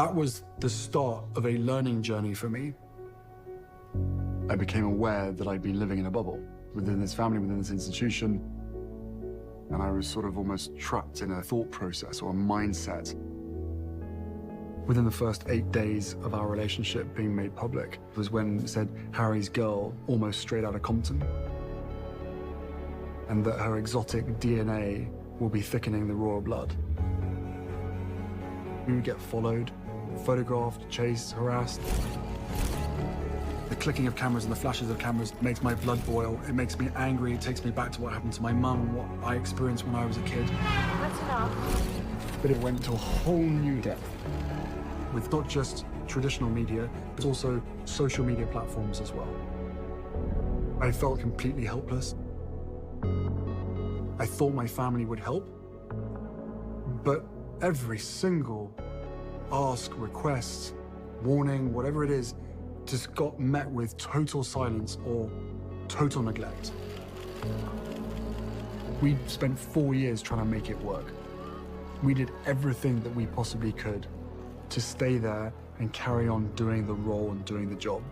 That was the start of a learning journey for me. I became aware that I'd been living in a bubble within this family, within this institution, and I was sort of almost trapped in a thought process or a mindset. Within the first 8 days of our relationship being made public was when it said Harry's girl almost straight out of Compton, and that her exotic DNA will be thickening the royal blood. We would get followed, photographed, chased, harassed. The clicking of cameras and the flashes of cameras makes my blood boil. It makes me angry. It takes me back to what happened to my mum and what I experienced when I was a kid. That's enough. But it went to a whole new depth with not just traditional media, but also social media platforms as well. I felt completely helpless. I thought my family would help, but every single ask, request, warning, whatever it is, just got met with total silence or total neglect. We spent 4 years trying to make it work. We did everything that we possibly could to stay there and carry on doing the role and doing the job.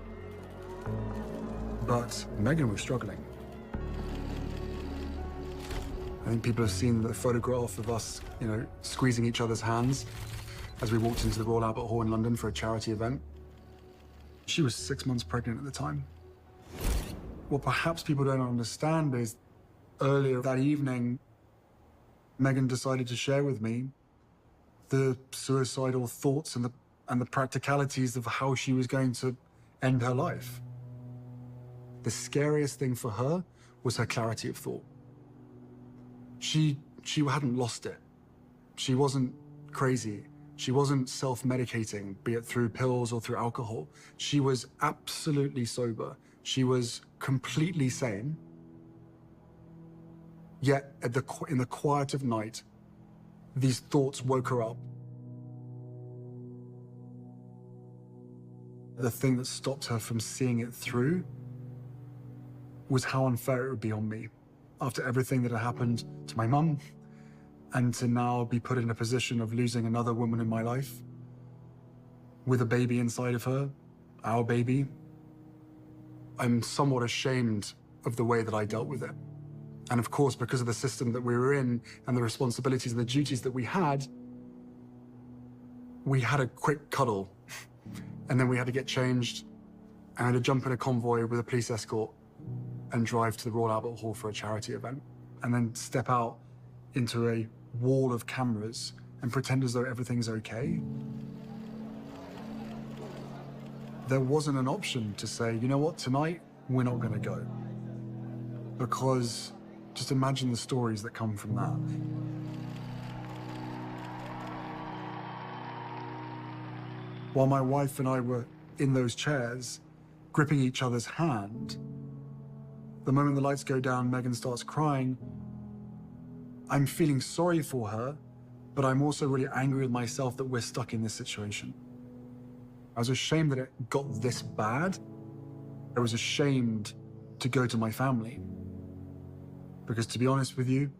But Meghan was struggling. I think people have seen the photograph of us, squeezing each other's hands as we walked into the Royal Albert Hall in London for a charity event. She was 6 months pregnant at the time. What perhaps people don't understand is earlier that evening, Meghan decided to share with me the suicidal thoughts and the practicalities of how she was going to end her life. The scariest thing for her was her clarity of thought. She hadn't lost it. She wasn't crazy. She wasn't self-medicating, be it through pills or through alcohol. She was absolutely sober. She was completely sane. Yet, in the quiet of night, these thoughts woke her up. The thing that stopped her from seeing it through was how unfair it would be on me. After everything that had happened to my mum, and to now be put in a position of losing another woman in my life, with a baby inside of her, our baby, I'm somewhat ashamed of the way that I dealt with it. And of course, because of the system that we were in and the responsibilities and the duties that we had a quick cuddle. And then we had to get changed, and I had to jump in a convoy with a police escort and drive to the Royal Albert Hall for a charity event, and then step out into a wall of cameras and pretend as though everything's okay. There wasn't an option to say, you know what, tonight, we're not gonna go. Because just imagine the stories that come from that. While my wife and I were in those chairs, gripping each other's hand, the moment the lights go down, Meghan starts crying. I'm feeling sorry for her, but I'm also really angry with myself that we're stuck in this situation. I was ashamed that it got this bad. I was ashamed to go to my family. Because to be honest with you,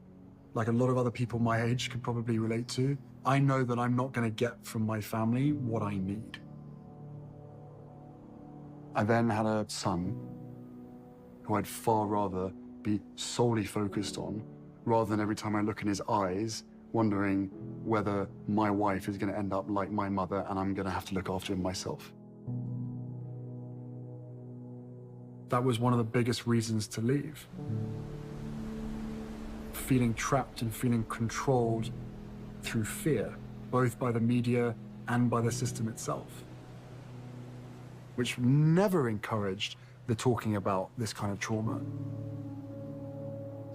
like a lot of other people my age could probably relate to, I know that I'm not gonna get from my family what I need. I then had a son who I'd far rather be solely focused on, rather than every time I look in his eyes, wondering whether my wife is gonna end up like my mother and I'm gonna have to look after him myself. That was one of the biggest reasons to leave. Feeling trapped and feeling controlled through fear, both by the media and by the system itself, which never encouraged the talking about this kind of trauma.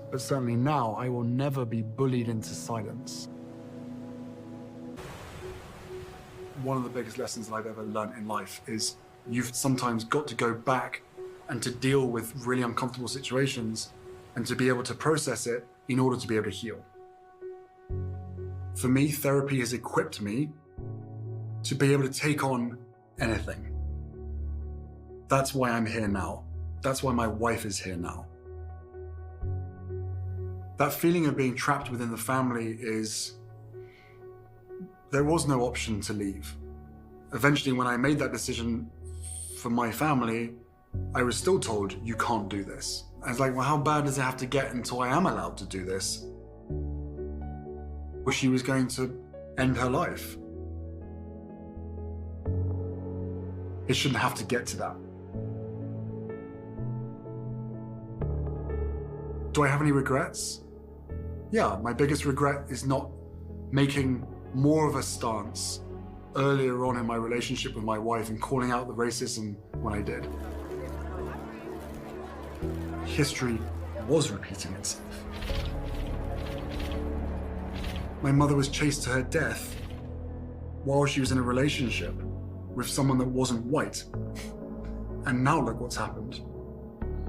But certainly now, I will never be bullied into silence. One of the biggest lessons that I've ever learned in life is you've sometimes got to go back and to deal with really uncomfortable situations and to be able to process it in order to be able to heal. For me, therapy has equipped me to be able to take on anything. That's why I'm here now. That's why my wife is here now. That feeling of being trapped within the family is, there was no option to leave. Eventually, when I made that decision for my family, I was still told, you can't do this. I was like, well, how bad does it have to get until I am allowed to do this? Well, she was going to end her life. It shouldn't have to get to that. Do I have any regrets? Yeah, my biggest regret is not making more of a stance earlier on in my relationship with my wife and calling out the racism when I did. History was repeating itself. My mother was chased to her death while she was in a relationship with someone that wasn't white. And now look what's happened.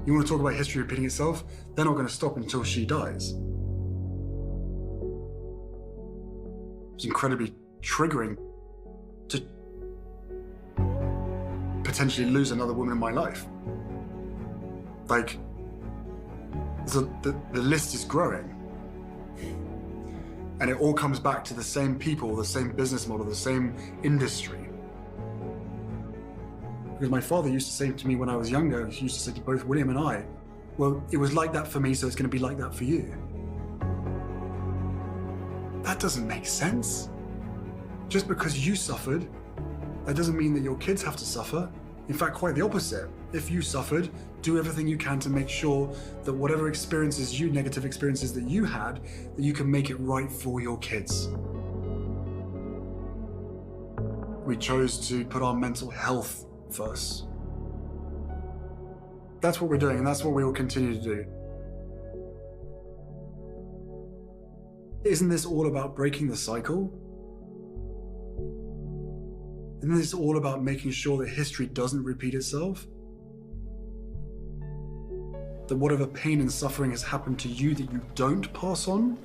You want to talk about history repeating itself? They're not going to stop until she dies. It's incredibly triggering to potentially lose another woman in my life. Like, the list is growing. And it all comes back to the same people, the same business model, the same industry. Because my father used to say to me when I was younger, he used to say to both William and I, well, it was like that for me, so it's going to be like that for you. That doesn't make sense. Just because you suffered, that doesn't mean that your kids have to suffer. In fact, quite the opposite. If you suffered, do everything you can to make sure that whatever experiences negative experiences that you had, that you can make it right for your kids. We chose to put our mental health first. That's what we're doing, and that's what we will continue to do. Isn't this all about breaking the cycle? Isn't this all about making sure that history doesn't repeat itself? That whatever pain and suffering has happened to you that you don't pass on?